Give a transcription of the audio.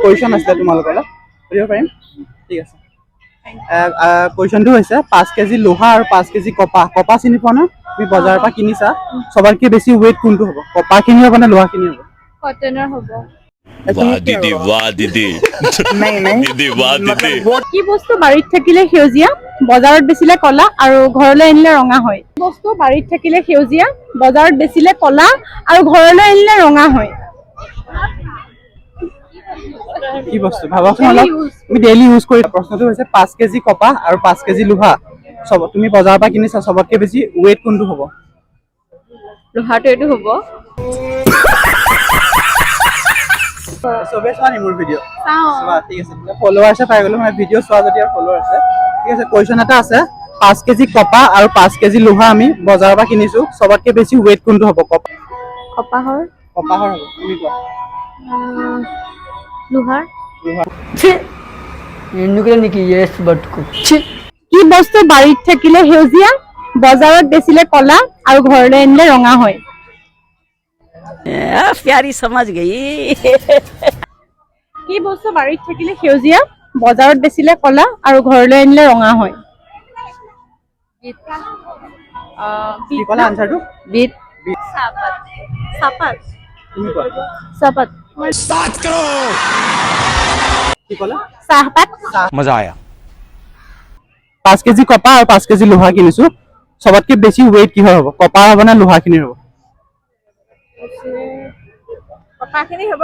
Question আছিলে তোমালোকৰ সুধিব পাৰিম ঠিক আছে কুৱেশ্যনটো হৈছে 5 কেজি লোহা আৰু 5 কেজি কপাহ কপাহ চিনি পোৱা ন তুমি বজাৰৰ পৰা কিনিছা সবতকৈ বেছি ৱেইট কোনটো হ'ব কপাহখিনি হ'ব নে লোহাখিনি হ'ব কটনৰ হ'ব वाह दीदी दीदी वाह दीदी কি বস্তু বাৰীত থাকিলে সেউজীয়া বজাৰত বেচিলে কলা আৰু ঘৰলৈ আনিলে ৰঙা হয় বস্তু বাৰীত থাকিলে সেউজীয়া বজাৰত বেচিলে কলা আৰু ঘৰলৈ আনিলে ৰঙা হয় কি বস্তু ভাবাচোন অলপ তুমি ডেইলি ইউজ কৰি প্ৰশ্নটো হৈছে 5 কেজি কপাহ আৰু 5 কেজি লোহা সব তুমি বজাৰৰ পৰা কিনিছা সবতকৈ বেছি ৱেইট কোনটো হ'ব লোহাটো এইটো হ'ব সবে চোৱা নি মোৰ ভিডিঅ' চোৱা ঠিক আছে ফলোৱাৰ্ছে পাই গ'লো মানে ভিডিঅ' চোৱা যদি আৰু ফলোৱাৰ আছে ঠিক আছে কুৱেশ্যন এটা আছে 5 কেজি কপাহ আৰু 5 কেজি লোহা আমি বজাৰৰ পৰা কিনিছো সবতকৈ বেছি ৱেইট কোনটো হ'ব কপাহৰ কপাহৰ হ'ব তুমি কোৱা লোহাৰ কি বস্তু বাৰীত থাকিলে সেউজীয়া বজাৰত বেচিলে কলা আৰু ঘৰলৈ আনিলে ৰঙা হয় प्यारी समझ गई কি বস্তু বাৰীত থাকিলে সেউজীয়া বজাৰত বেচিলে কলা আৰু ঘৰলৈ আনিলে ৰঙা হয় কি ক'লা আনসাৰটো বিট বিট। চাপাত তুমি কোৱা চাপাত কি ক'লা চাহপাত मजा आया 5 কেজি কপাহ আৰু 5 কেজি লোহা কিনিছো সবতকৈ বেছি ৱেইট কিহৰ হ'ব কপাহ হ'ব নে লোহাখিনিৰ হ'ব কপাহখিনি হ'ব